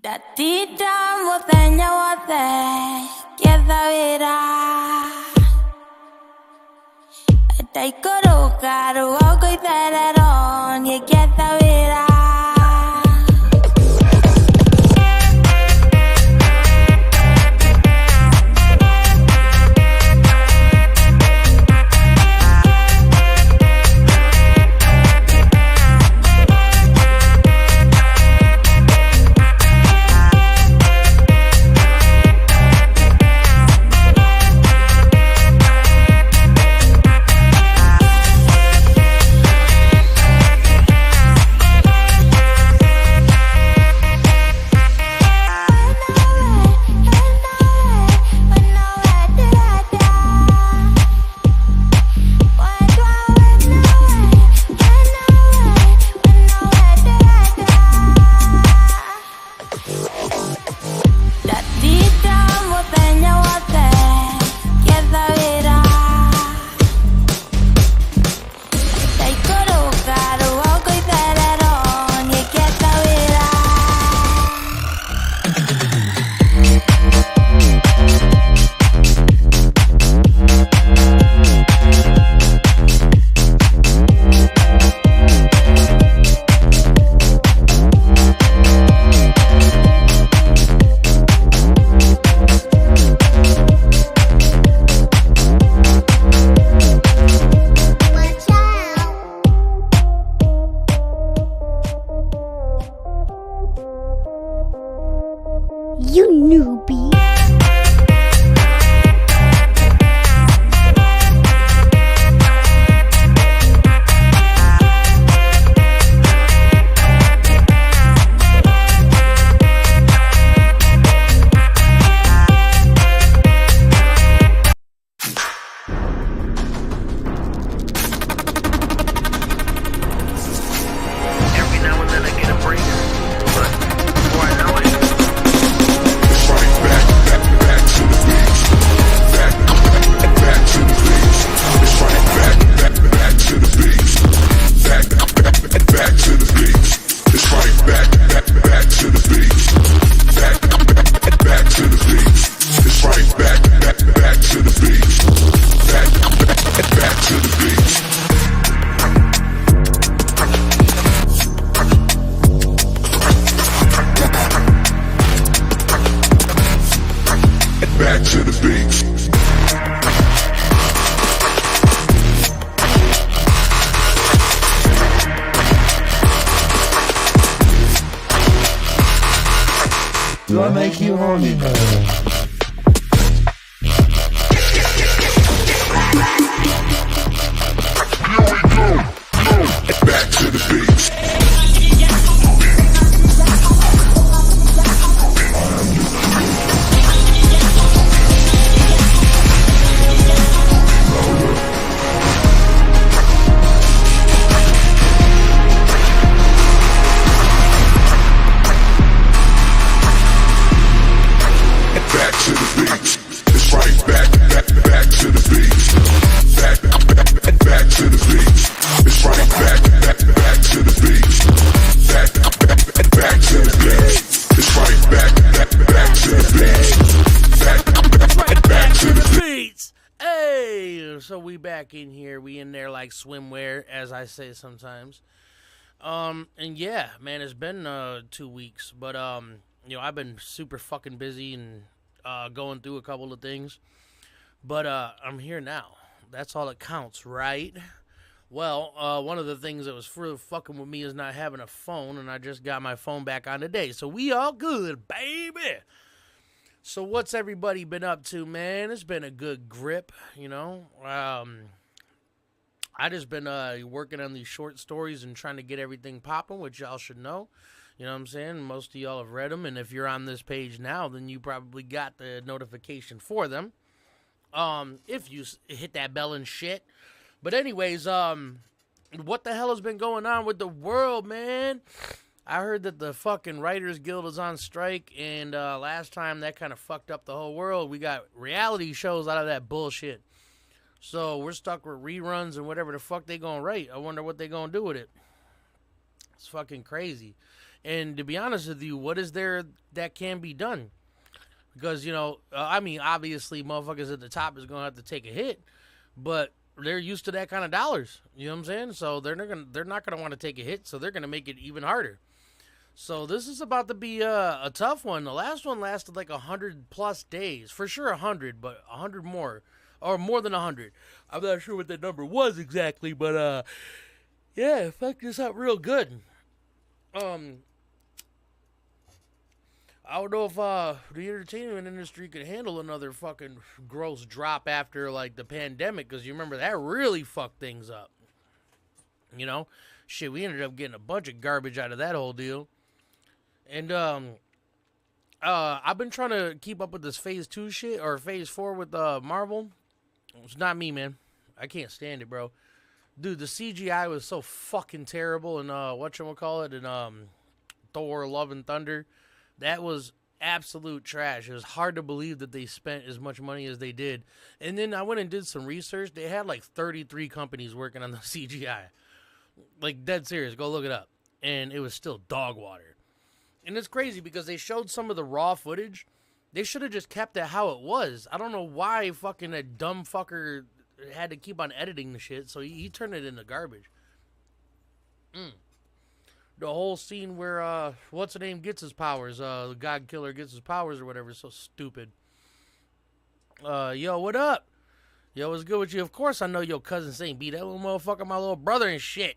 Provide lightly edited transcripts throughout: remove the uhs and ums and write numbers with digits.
Gatita mutenya wothe kiethavira taikoroka ruoko itherero nie kiethavira. You newbie. Back to the beach. Do I make you horny, man? Back to the beach. Back to the beach. It's right back to the beach. Back to the beach. It's right back to the beach. Back to the beach. It's right back to the beach. Back to the beats. Hey, so we back in here. We in there like swimwear, as I say sometimes. And yeah, man, it's been 2 weeks, but you know, I've been super fucking busy and going through a couple of things, but I'm here now. That's all that counts, right? Well, one of the things that was fucking with me is not having a phone, and I just got my phone back on today, so we all good, baby. So what's everybody been up to, man? It's been a good grip, you know. I just been working on these short stories and trying to get everything popping, which y'all should know. You know what I'm saying? Most of y'all have read them, and if you're on this page now, then you probably got the notification for them. If you hit that bell and shit. But anyways, what the hell has been going on with the world, man? I heard that the fucking Writers Guild is on strike, and last time that kind of fucked up the whole world. We got reality shows out of that bullshit. So we're stuck with reruns and whatever the fuck they gonna write. I wonder what they gonna do with it. It's fucking crazy. And to be honest with you, what is there that can be done? Because, I mean, obviously, motherfuckers at the top is going to have to take a hit, but they're used to that kind of dollars. You know what I'm saying? So they're not gonna want to take a hit, so they're going to make it even harder. So this is about to be a tough one. The last one lasted like 100+ days. For sure 100, but 100 more. Or more than 100. I'm not sure what that number was exactly, but yeah, it fucked this up real good. I don't know if the entertainment industry could handle another fucking gross drop after like the pandemic, because you remember that really fucked things up. Shit, we ended up getting a bunch of garbage out of that whole deal. And I've been trying to keep up with this Phase 2 shit, or Phase 4 with Marvel. It's not me, man. I can't stand it, bro. Dude, the CGI was so fucking terrible in whatchamacallit, in Thor Love and Thunder. That was absolute trash. It was hard to believe that they spent as much money as they did. And then I went and did some research. They had like 33 companies working on the CGI. Like, dead serious. Go look it up. And it was still dog water. And it's crazy because they showed some of the raw footage. They should have just kept it how it was. I don't know why fucking that dumb fucker had to keep on editing the shit, so he turned it into garbage. The whole scene where, what's the name gets his powers, the God Killer gets his powers or whatever, is so stupid. Yo, what up? Yo, what's good with you? Of course I know your cousin Saint B. That little motherfucker, my little brother and shit.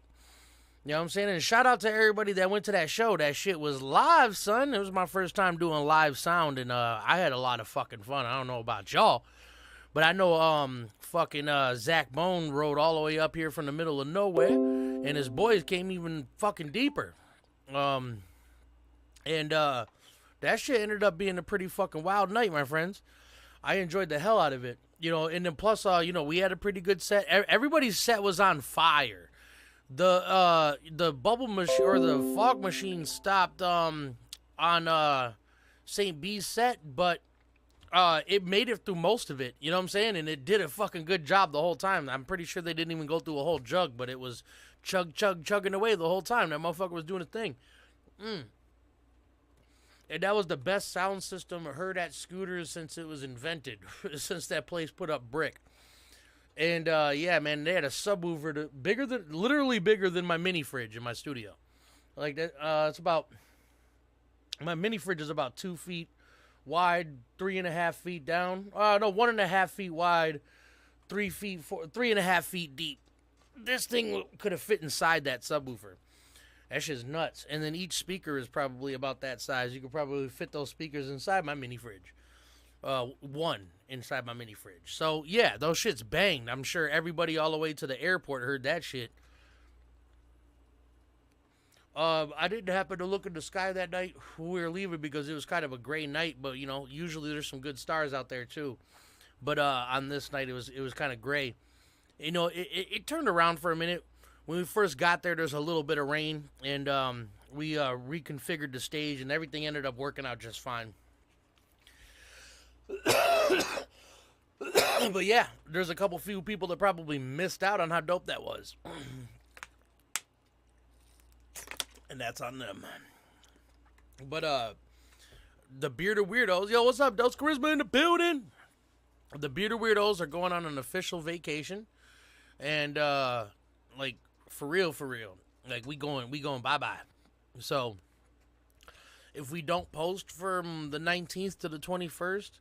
You know what I'm saying? And shout out to everybody that went to that show. That shit was live, son. It was my first time doing live sound, and I had a lot of fucking fun. I don't know about y'all, but I know fucking Zach Bone rode all the way up here from the middle of nowhere, and his boys came even fucking deeper. And that shit ended up being a pretty fucking wild night, my friends. I enjoyed the hell out of it. And then plus, we had a pretty good set. Everybody's set was on fire. The bubble machine or the fog machine stopped on St. B's set, but it made it through most of it. You know what I'm saying? And it did a fucking good job the whole time. I'm pretty sure they didn't even go through a whole jug, but it was chugging away the whole time. That motherfucker was doing a thing. And that was the best sound system heard at Scooters since it was invented, since that place put up brick. And, yeah, man, they had a subwoofer literally bigger than my mini fridge in my studio. Like, that, it's about, my mini fridge is about 2 feet wide, 3.5 feet down. No, 1.5 feet wide, 3.5 feet deep. This thing could have fit inside that subwoofer. That shit's nuts. And then each speaker is probably about that size. You could probably fit those speakers inside my mini fridge. One inside my mini fridge. So, yeah, those shits banged. I'm sure everybody all the way to the airport heard that shit. I didn't happen to look in the sky that night when we were leaving because it was kind of a gray night, but, usually there's some good stars out there, too. But on this night, it was kind of gray. It turned around for a minute. When we first got there was a little bit of rain, and we reconfigured the stage, and everything ended up working out just fine. But yeah, there's a few people that probably missed out on how dope that was. And that's on them. But the Bearded Weirdos, yo, what's up? Dos Charisma in the building. The Bearded Weirdos are going on an official vacation. And like for real. Like we going bye-bye. So if we don't post from the 19th to the 21st,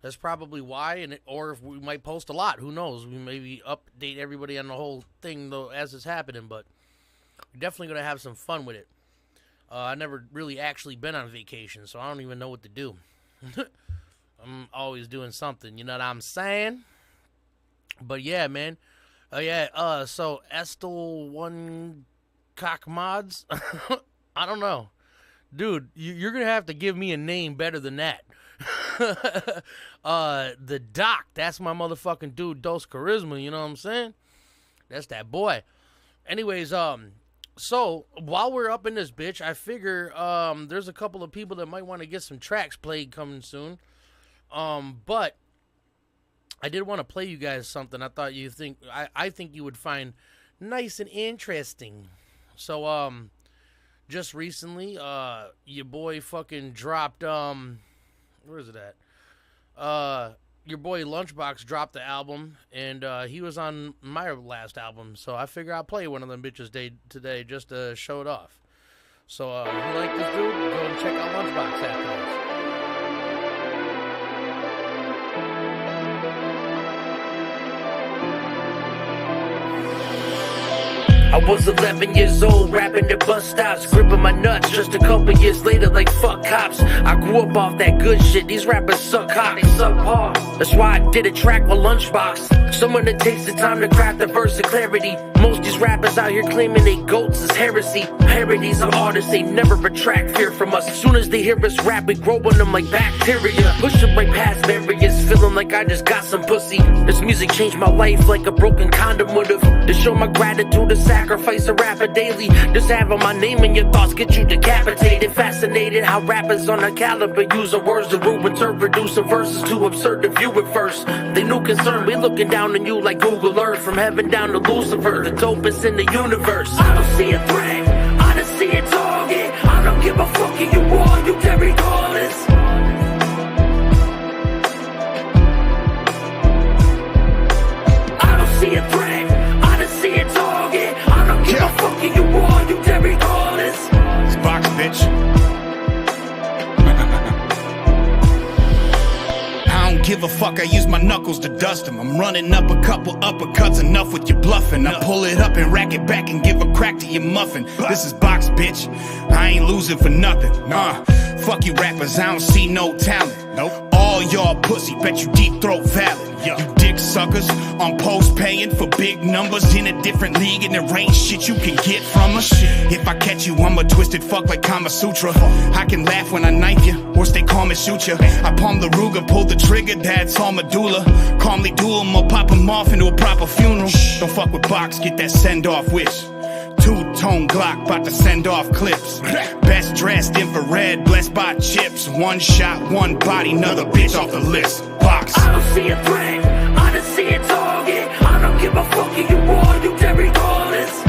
that's probably why, or if we might post a lot, who knows? We maybe update everybody on the whole thing though as it's happening, but we're definitely gonna have some fun with it. I never really actually been on vacation, so I don't even know what to do. I'm always doing something, you know what I'm saying? But yeah, man. So Estel One Cock Mods. I don't know, dude. You're gonna have to give me a name better than that. The Doc, that's my motherfucking dude, Dos Charisma, you know what I'm saying? That's that boy. Anyways, so while we're up in this bitch, I figure there's a couple of people that might want to get some tracks played coming soon. But I did want to play you guys something I thought I think you would find nice and interesting. So just recently, your boy fucking dropped, where is it at? Your boy Lunchbox dropped the album, and he was on my last album, so I figure I'll play one of them bitches today just to show it off. So, if you like this dude, go and check out Lunchbox after this. I was 11 years old, rapping at bus stops, gripping my nuts just a couple years later like fuck cops. I grew up off that good shit, these rappers suck cock, they suck hard. That's why I did a track with Lunchbox, someone that takes the time to craft a verse of clarity. Most these rappers out here claiming they goats is heresy. Parodies of artists, they never retract fear from us. As soon as they hear us rap, we grow on them like bacteria. Pushing right past barriers, feeling like I just got some pussy. This music changed my life like a broken condom would've. To show my gratitude to sacrifice a rapper daily. Just having my name in your thoughts get you decapitated. Fascinated how rappers on a caliber use our words to ruin, producing verses too absurd to view at first. They new concern, we looking down on you like Google Earth. From heaven down to Lucifer, the dopest in the universe. I don't see a threat, I don't see a target. I don't give a fuck if you are, you dead regardless. I don't see a threat, I don't see a target. I don't give a fuck if you are, you dead regardless. It's Box, bitch. I don't give a fuck, I use my knuckles to dust them. I'm running up a couple uppercuts, enough with your bluffing. I pull it up and rack it back and give a crack to your muffin. This is Box, bitch, I ain't losing for nothing. Fuck you rappers, I don't see no talent. Nope. All y'all pussy, bet you deep throat valid. You dick suckers on post paying for big numbers in a different league, and there ain't shit you can get from us. If I catch you, I'm a twisted fuck like Kama Sutra. I can laugh when I knife you, or stay calm and shoot you. I palm the Ruger, pull the trigger, that's all medulla. Calmly do 'em or pop 'em off into a proper funeral. Don't fuck with Box, get that send-off wish. Two-tone Glock, bout to send off clips. Best dressed, infrared, blessed by chips. One shot, one body, another bitch off the list. Box. I don't see a threat, I don't see a target. I don't give a fuck if you are, you dead regardless.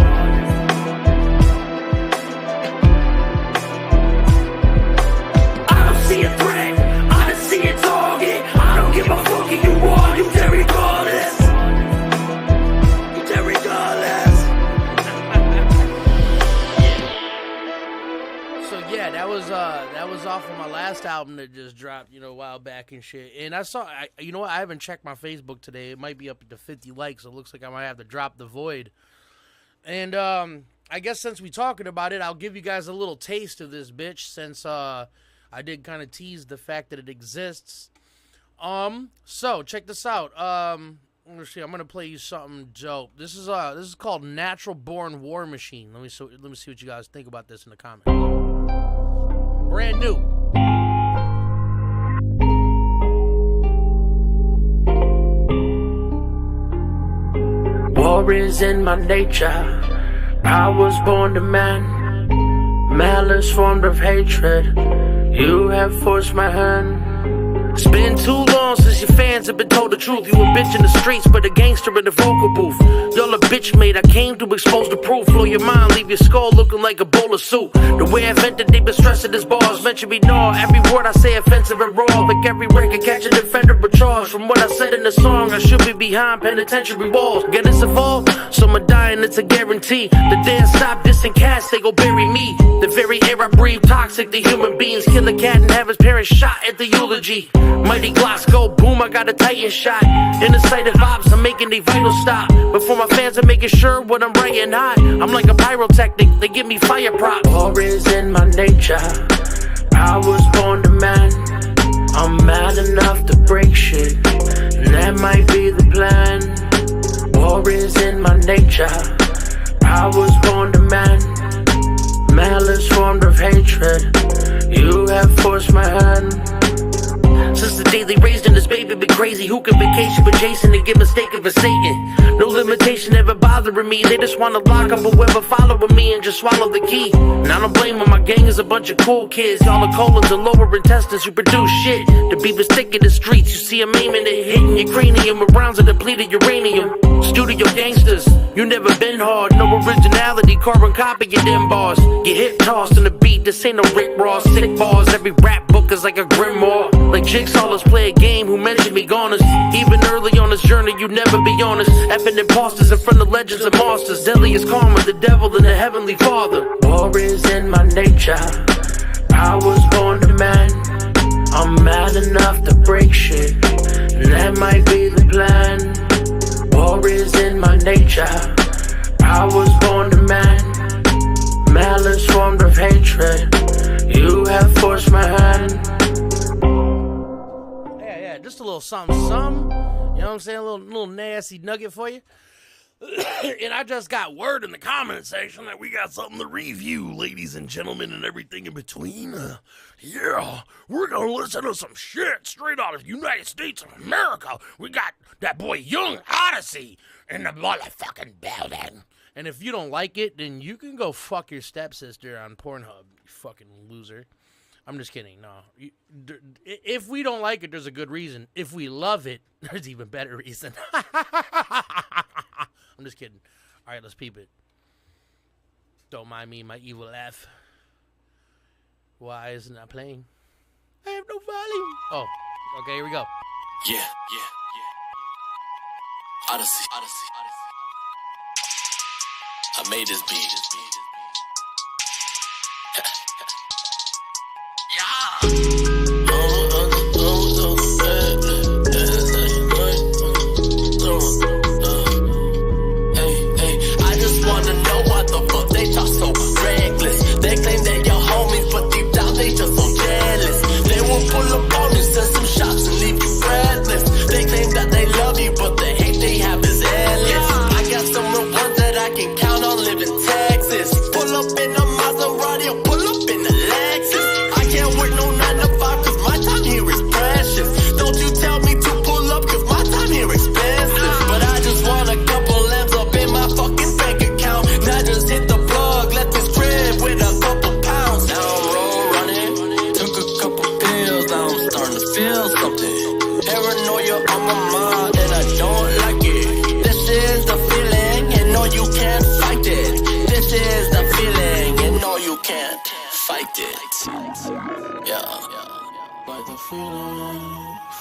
I don't see a threat, I don't see a target. I don't give a fuck if you are, you dead regardless. You dead regardless. So yeah, that was off of my last album that just dropped, a while back and shit. And I saw, you know what? I haven't checked my Facebook today. It might be up to 50 likes. So it looks like I might have to drop the void. And I guess since we talking about it, I'll give you guys a little taste of this bitch, since I did kind of tease the fact that it exists. So check this out. Let's see. I'm gonna play you something dope. This is called Natural Born War Machine. Let me see what you guys think about this in the comments. Brand new. War is in my nature. I was born to man. Malice formed of hatred. You have forced my hand. It's been too long since your fans have been told the truth. You a bitch in the streets, but a gangster in the vocal booth. Y'all a bitch made, I came to expose the proof. Blow your mind, leave your skull looking like a bowl of soup. The way I vented, they been stressing his bars. Mention me gnaw, every word I say offensive and raw. Like every record catch a defender but charge. From what I said in the song, I should be behind penitentiary walls. Get us involved, some are dying, it's a guarantee. The day I stop dissing cats, they go bury me. The very air I breathe, toxic to human beings. Kill a cat and have his parents shot at the eulogy. Mighty Glocks go boom, I got a Titan shot. In the sight of ops, I'm making they vital stop. But for my fans, I'm making sure what I'm writing hot. I'm like a pyrotechnic, they give me fire props. War is in my nature, I was born to man. I'm mad enough to break shit, and that might be the plan. War is in my nature, I was born to man. Malice formed of hatred, you have forced my hand. since the day they raised him. This baby been crazy. Who can vacation with Jason and get mistaken for Satan? No limitation ever bothering me. They just wanna lock up whoever following me and just swallow the key. And I don't blame them. My gang is a bunch of cool kids. All the colons and lower intestines who produce shit. The beavers thick in the streets. You see them aiming and hitting your cranium with rounds of depleted uranium. Studio gangsters, you never been hard. No originality, carbon copy your them bars. Get hip tossed in the beat. This ain't no Rick Ross. Sick bars. Every rap book is like a grimoire. Like Jigsaw, let's play a game. Who mentioned me goners? Even early on this journey, you never be honest. Effing imposters in front of legends and monsters. Deadliest karma, the devil and the heavenly father. War is in my nature. I was born to man. I'm mad enough to break shit, and that might be the plan. War is in my nature. I was born to man. Malice formed of hatred. You have forced my hand. Yeah, just a little something. You know what I'm saying? A little nasty nugget for you. And I just got word in the comment section that we got something to review, ladies and gentlemen, and everything in between. Yeah, we're gonna listen to some shit straight out of the United States of America. We got that boy Young Odyssey in the motherfucking building. And if you don't like it, then you can go fuck your stepsister on Pornhub, you fucking loser. I'm just kidding. No. If we don't like it, there's a good reason. If we love it, there's even better reason. I'm just kidding. All right, let's peep it. Don't mind me, my evil laugh. Why isn't that playing? I have no volume. Oh, okay, here we go. Yeah. Odyssey. I made this beat.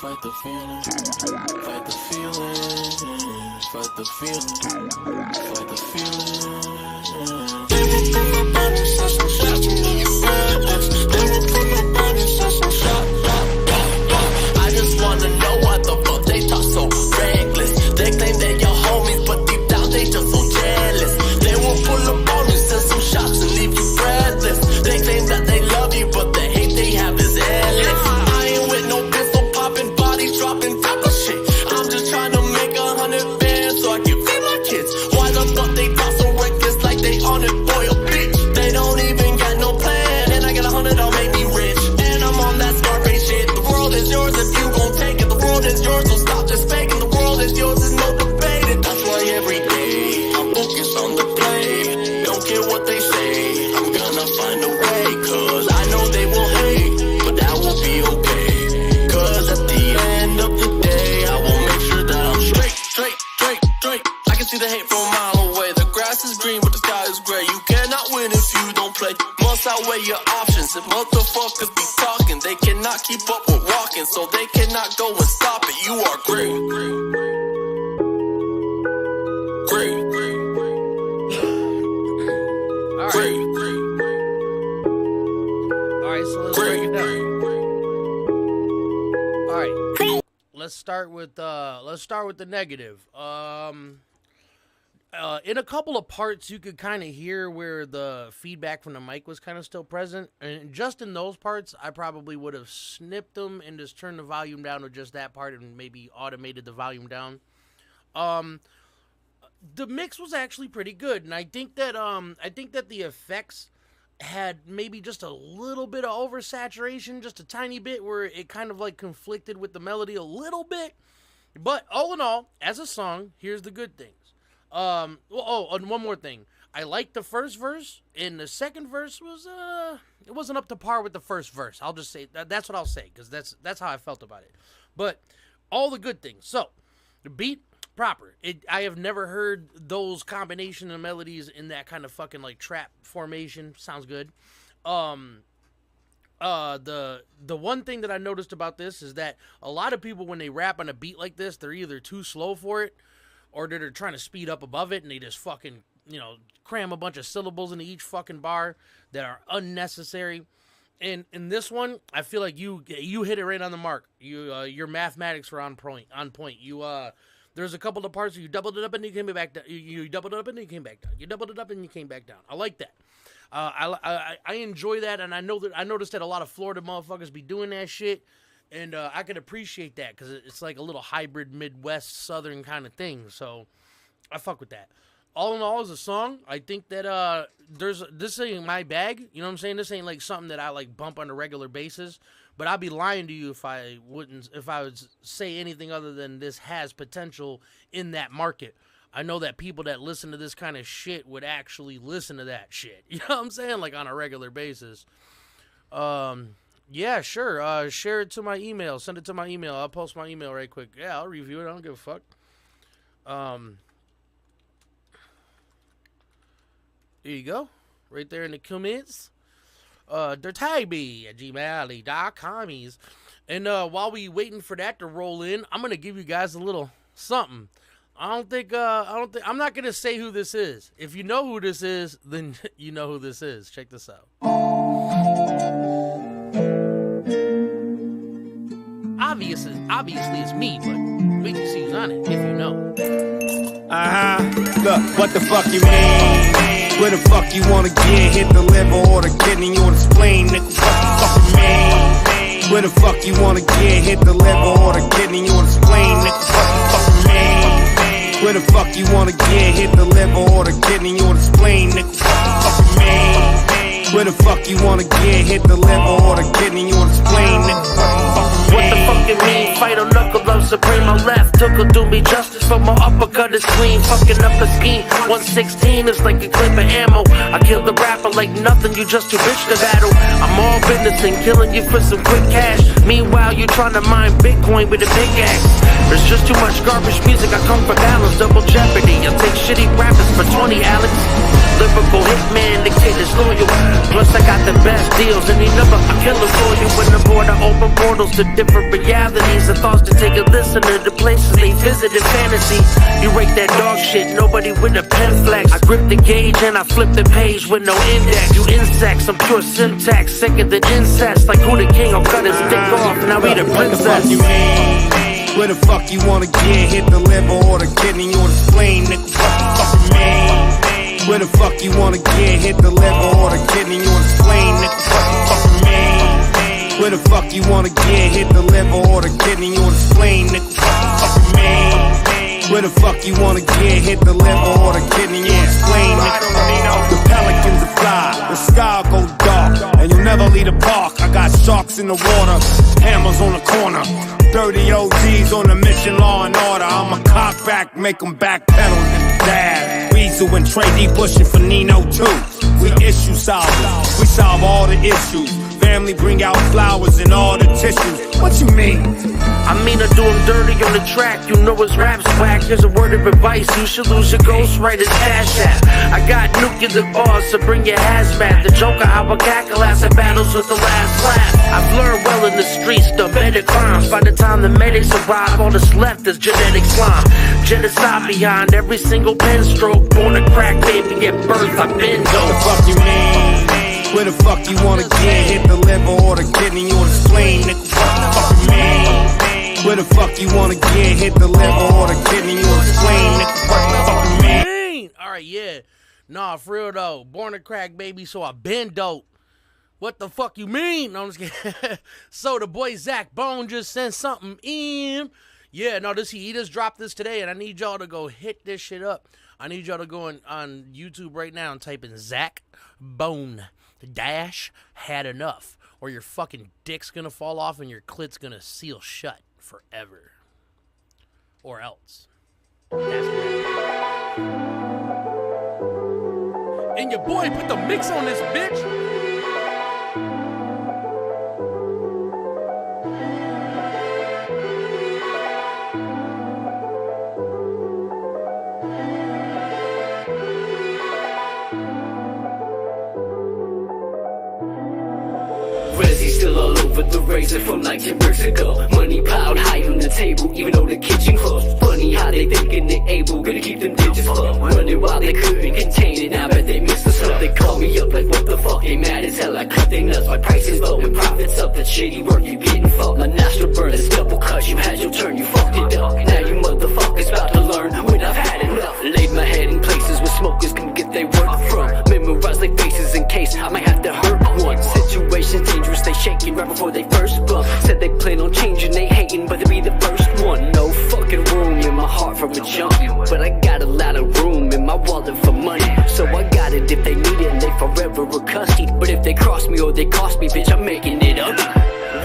Fight the feeling, fight the feeling, fight the feeling, fight the feeling. They will pull up on you, set some shots, and then you ride. They will pull up on you, set some shots. I just wanna know why the fuck they talk so reckless. They claim that your homies, but deep down they just so jealous. They will pull up on you, set some shots, and leave you breathless. They claim that they love you, but the hate they have is endless. I ain't with no pistol popping, bodies dropping type of shit. I'm just trying to make 100 bands so I can feed my kids. Why the fuck they talk so reckless like they on it, boy, a bitch? They don't even got no plan, and I got 100, I'll make me rich. And I'm on that Scarface shit. The world is yours if you gon' take it. The world is yours, so stop just faking. The world is yours, there's no debating. That's why every day I'm focused on the play. Don't care what they say, I'm gonna find a way. Cause I know they will hate, but that will be okay. Cause at the end of the day, I will make sure that I'm straight. I can see the hate from a mile away. The grass is green, but the sky is gray. You cannot win if you don't play. Must outweigh your options. If motherfuckers be talking, they cannot keep up with walking, so they cannot go and stop it. You are great. Alright, so let's break it down. Alright. Let's start with the negative. In a couple of parts, you could kind of hear where the feedback from the mic was kind of still present. And just in those parts, I probably would have snipped them and just turned the volume down to just that part and maybe automated the volume down. The mix was actually pretty good, and I think that the effects had maybe just a little bit of oversaturation, just a tiny bit, where it kind of like conflicted with the melody a little bit. But all in all, as a song, here's the good things. And one more thing. I liked the first verse, and the second verse was it wasn't up to par with the first verse. I'll just say that's what I'll say, because that's how I felt about it. But all the good things. So the beat, proper. I have never heard those combination of melodies in that kind of fucking like trap formation. Sounds good. The one thing that I noticed about this is that a lot of people, when they rap on a beat like this, they're either too slow for it, or they're trying to speed up above it, and they just fucking, cram a bunch of syllables into each fucking bar that are unnecessary. And in this one, I feel like you hit it right on the mark. Your mathematics were on point. There's a couple of parts where you doubled it up and you came back down. You doubled it up and you came back down. You doubled it up and you came back down. I like that. I enjoy that, and I noticed that a lot of Florida motherfuckers be doing that shit, and I could appreciate that, because it's like a little hybrid Midwest Southern kind of thing. So I fuck with that. All in all, as a song, I think that this ain't my bag. You know what I'm saying? This ain't like something that I like bump on a regular basis. But I'd be lying to you if I would say anything other than this has potential in that market. I know that people that listen to this kind of shit would actually listen to that shit. You know what I'm saying? Like on a regular basis. Yeah, sure. Share it to my email. Send it to my email. I'll post my email right quick. Yeah, I'll review it. I don't give a fuck. There you go. Right there in the comments. dirtyb@gmail.com. And while we waiting for that to roll in, I'm gonna give you guys a little something. I'm not gonna say who this is. If you know who this is, then you know who this is. Check this out. Obviously it's me, but wait till you see who's on it, if you know. Look, what the fuck you mean? Where the fuck you wanna get? Hit the liver or the kidney or the spleen, nigga. What the fuck you mean? Where the fuck you wanna get? Hit the liver or the kidney or the spleen, nigga. What the fuck you mean? Where the fuck you wanna get? Hit the liver or the kidney or the spleen, nigga. What the fuck you mean? Where the fuck you wanna get? Hit the liver or the kidney or the spleen, nigga. What the fuck you mean? Fight on knuckle love supreme. My left took will do me justice, for my uppercut is clean. Fucking up the scheme. 116 is like a clip of ammo. I killed the rapper like nothing, you just too rich to battle. I'm all business and killing you for some quick cash. Meanwhile, you trying to mine Bitcoin with a big axe. There's just too much garbage music, I come for balance. Double jeopardy, I'll take shitty rappers for 20, Alex. Lyrical hitman, the kid is loyal. Plus I got the best deals, and he never a killer for you. When the border open portals to different realities and thoughts to take a listen to the places they visit in fantasy. You rate that dog shit, nobody with a pen flex. I grip the gauge and I flip the page with no index. You insects, I'm pure syntax, sicker than incest. Like who the king, I'll cut his dick off, now he the princess. What the fuck you mean? Where the fuck you wanna get? Hit the liver or the kidney or the spleen, nigga. What the fuck you mean? Where the fuck you wanna get? Hit the liver or the kidney or the spleen, nigga. What the fuck you mean? Where the fuck you wanna get? Hit the liver or the kidney or the spleen, nigga. What the fuck you mean? Where the fuck you wanna get? Hit the liver or the kidney or the spleen, nigga. The pelicans are fly, the sky go dark, and you'll never leave the park. I got sharks in the water, hammers on the corner. Dirty OGs on a mission, law and order. I'm a cock back, make them backpedal and dab. Weasel and Trey D pushing for Nino too. We issue solvers, we solve all the issues. Family bring out flowers and all the tissues. What you mean? I mean I do him dirty on the track, you know his rap's whack. Here's a word of advice, you should lose your ghostwriter's cash app. I got nuclear bars, so bring your hazmat. The Joker, I will cackle as it battles with the last laugh. I've learned well in the streets, the better crimes. By the time the medics arrive, all that's left is genetic slime. Genocide behind every single pen stroke. Born a crack baby at birth, I've been dope. What the fuck you mean? Where the fuck you wanna get? Hit the liver or the kidney or the spleen, nigga. What the fuck you mean? Where the fuck you wanna get? Hit the liver or the kidney or the spleen, nigga. What the fuck you mean? Alright, yeah. Nah, for real though. Born a crack baby, so I been dope. What the fuck you mean? No, I'm just kidding. So the boy Zach Bone just sent something in. Yeah, no, he just dropped this today, and I need y'all to go hit this shit up. I need y'all to go on YouTube right now and type in Zach Bone. dash had enough, or your fucking dick's gonna fall off and your clit's gonna seal shut forever. Or else. That's what. And your boy put the mix on this bitch. Resi still all over the razor from like 10 bricks ago. Money piled high on the table, even though the kitchen closed. Funny how they thinking they able, gonna keep them digits low. Running while they couldn't contain it, now bet they missed the slow. They call me up like what the fuck, they mad as hell. I cut they nuts, my price is low and profits up. That shitty work you getting fucked. My nostril burn, this double cut, you had your turn, you fucked it up. Now you motherfuckers about to learn when I've had enough. Laid my head in places where smokers can get their work from. Memorize their faces in case I might have to hurt one. Situation's dangerous, they shaking right before they first bump. Said they plan on changing, they hating, but they be the first one. No fucking room in my heart for a jump, but I got a lot of room in my wallet for money. So I got it if they need it and they forever a custody. But if they cross me or they cost me, bitch, I'm making it up.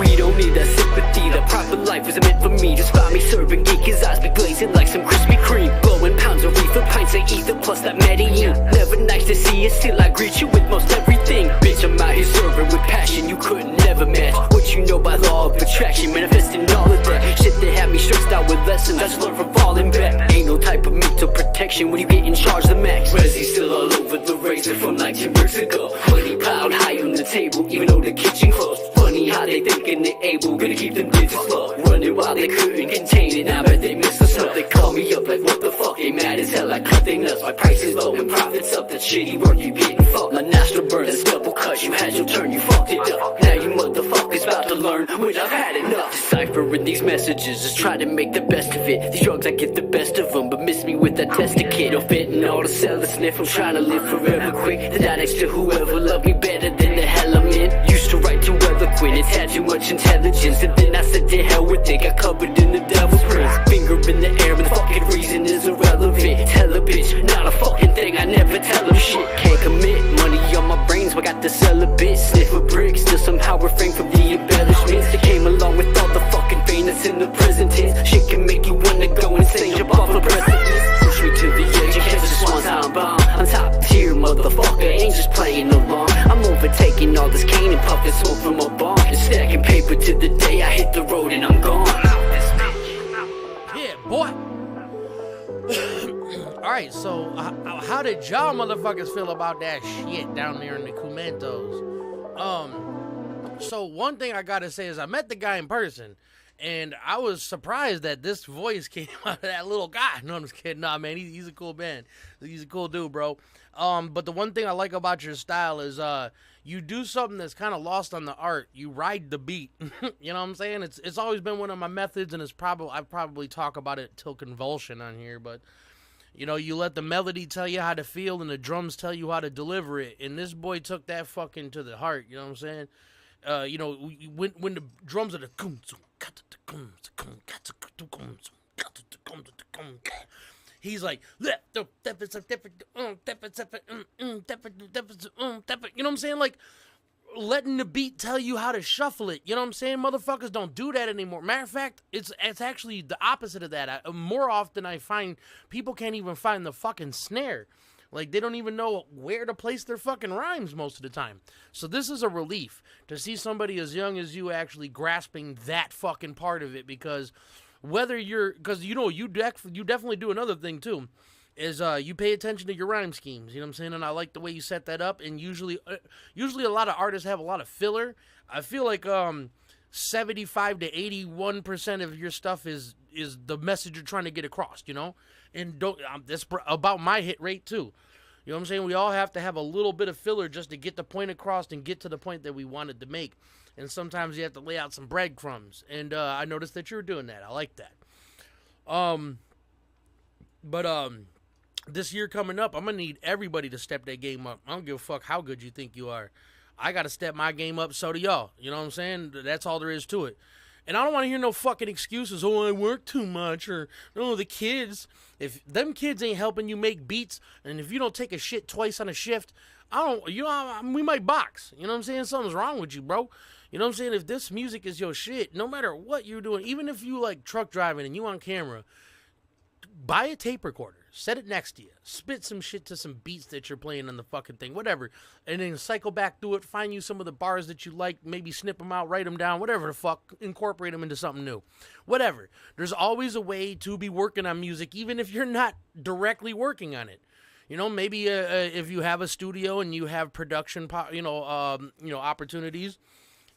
We don't need that sympathy, that proper life isn't meant for me. Just find me serving geek, his eyes be glazing like some Krispy Kreme. Blowing pounds of reefer, pints of ether, plus that Medellin. Never nice to see you, still I greet you with most everything. Bitch, I'm out here serving with passion, you couldn't never match. What you know by law of attraction, manifesting all of that. Shit that had me stressed out with lessons, I just learned from falling back. Ain't no type of mental protection when you get in charge the max. Resi still all over the razor from like 10 bricks ago. Money piled high on the table, even though the kitchen closed. Funny how they thinking they able, gonna keep them digits low. Running while they couldn't contain it, now bet they missed the slow. They call me up like what the fuck, they mad as hell. I cut they nuts, my price is low and profits up. That shitty work you getting fucked. My nostril burn, this double cut, you had your turn, you fucked it up. Now you motherfuckers about to learn when I've had enough. Deciphering these messages, just try to make the best of it. These drugs, I get the best of them, but miss me with that tester kit. Or fitting all the sell the sniff, I'm trying to live forever quick. To die next to whoever love me better than the hell I'm in. Used to write too eloquent, it's had too much intelligence. And then I said to hell with it, got covered in the devil's prints. Finger in the air and the fucking reason is irrelevant. Tell a bitch, not a fucking thing, I never tell them shit. Can't commit, money on my brains, I got to sell a bit. Sniff a brick, still somehow refrain from the embellishments that came along with all the fucking pain that's in the prison tents. Shit can make you wanna go insane, jump off a precipice. Push me to the edge and catch a swan-time bomb. I'm top tier, motherfucker, ain't just playing along. I'm overtaking all this cane and puffing smoke from a bomb. And stacking paper to the day I hit the road and I'm gone. Yeah, boy. Alright, so how did y'all motherfuckers feel about that shit down there in the Cumentos? So one thing I gotta say is I met the guy in person, and I was surprised that this voice came out of that little guy. No, I'm just kidding. Nah, man, he's a cool man. He's a cool dude, bro. But the one thing I like about your style is you do something that's kind of lost on the art. You ride the beat. You know what I'm saying? It's always been one of my methods, and I probably talk about it till convulsion on here, but you know, you let the melody tell you how to feel and the drums tell you how to deliver it. And this boy took that fucking to the heart. You know what I'm saying? You know, when the drums are the he's like, you know what I'm saying? Like, letting the beat tell you how to shuffle it. You know what I'm saying? Motherfuckers don't do that anymore. Matter of fact, it's actually the opposite of that. More often I find people can't even find the fucking snare. Like, they don't even know where to place their fucking rhymes most of the time. So this is a relief to see somebody as young as you actually grasping that fucking part of it, because whether you're, because you know, you definitely do another thing too, is you pay attention to your rhyme schemes. You know what I'm saying? And I like the way you set that up. And usually a lot of artists have a lot of filler. I feel like 75 to 81% of your stuff is the message you're trying to get across, you know? And that's about my hit rate too. You know what I'm saying? We all have to have a little bit of filler just to get the point across and get to the point that we wanted to make. And sometimes you have to lay out some breadcrumbs. And I noticed that you're doing that. I like that. This year coming up, I'm going to need everybody to step their game up. I don't give a fuck how good you think you are. I got to step my game up, so do y'all. You know what I'm saying? That's all there is to it. And I don't want to hear no fucking excuses. Oh, I work too much, or no, the kids. If them kids ain't helping you make beats, and if you don't take a shit twice on a shift, we might box. You know what I'm saying? Something's wrong with you, bro. You know what I'm saying? If this music is your shit, no matter what you're doing, even if you like truck driving and you on camera, buy a tape recorder, set it next to you, spit some shit to some beats that you're playing on the fucking thing, whatever, and then cycle back through it, find you some of the bars that you like, maybe snip them out, write them down, whatever the fuck, incorporate them into something new. Whatever. There's always a way to be working on music, even if you're not directly working on it. You know, maybe if you have a studio and you have production, opportunities,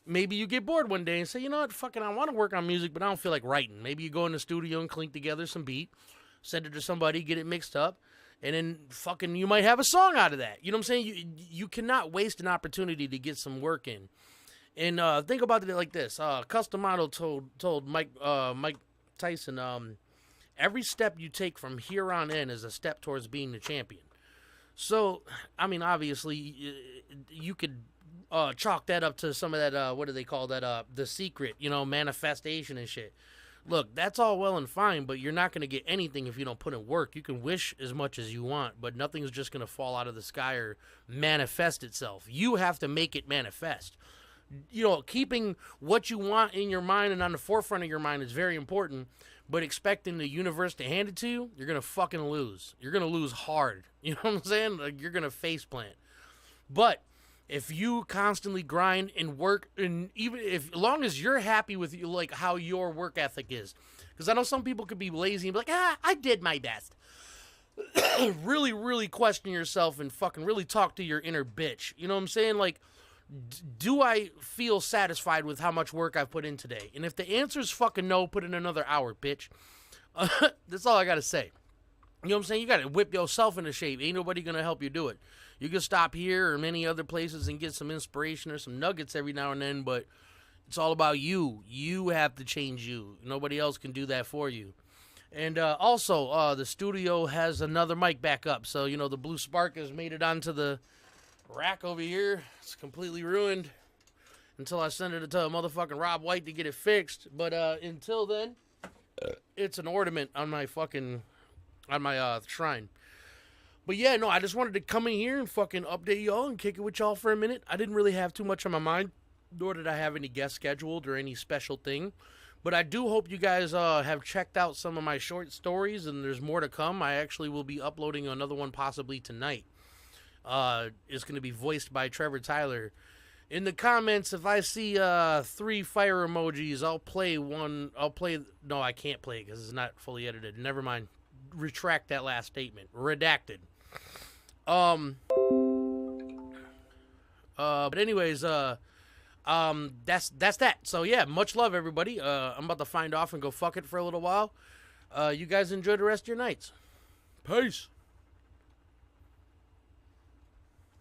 maybe you get bored one day and say, you know what, fucking, I want to work on music, but I don't feel like writing. Maybe you go in the studio and clink together some beat, send it to somebody, get it mixed up, and then fucking you might have a song out of that. You know what I'm saying? You cannot waste an opportunity to get some work in. And think about it like this. Custom Model told Mike Tyson, every step you take from here on in is a step towards being the champion. So, I mean, obviously, you could chalk that up to some of that, what do they call that, The Secret, manifestation and shit. Look, that's all well and fine, but you're not going to get anything if you don't put in work. You can wish as much as you want, but nothing's just going to fall out of the sky or manifest itself. You have to make it manifest. Keeping what you want in your mind and on the forefront of your mind is very important, but expecting the universe to hand it to you, you're going to fucking lose. You're going to lose hard. You know what I'm saying? Like, you're going to faceplant. But if you constantly grind and work, and even as long as you're happy with like how your work ethic is, because I know some people could be lazy and be like, I did my best. Really, really question yourself and fucking really talk to your inner bitch. You know what I'm saying? Like, do I feel satisfied with how much work I've put in today? And if the answer is fucking no, put in another hour, bitch. That's all I gotta say. You know what I'm saying? You gotta whip yourself into shape. Ain't nobody gonna help you do it. You can stop here or many other places and get some inspiration or some nuggets every now and then, but it's all about you. You have to change you. Nobody else can do that for you. And also, the studio has another mic back up. So, the Blue Spark has made it onto the rack over here. It's completely ruined until I send it to motherfucking Rob White to get it fixed. But until then, it's an ornament on my shrine. But yeah, no, I just wanted to come in here and fucking update y'all and kick it with y'all for a minute. I didn't really have too much on my mind, nor did I have any guests scheduled or any special thing. But I do hope you guys have checked out some of my short stories, and there's more to come. I actually will be uploading another one possibly tonight. It's going to be voiced by Trevor Tyler. In the comments, if I see 3 fire emojis, I'll play one. No, I can't play because it's not fully edited. Never mind. Retract that last statement. Redacted. But anyways, that's that. So yeah, much love, everybody. I'm about to find off and go fuck it for a little while. You guys enjoy the rest of your nights. Peace.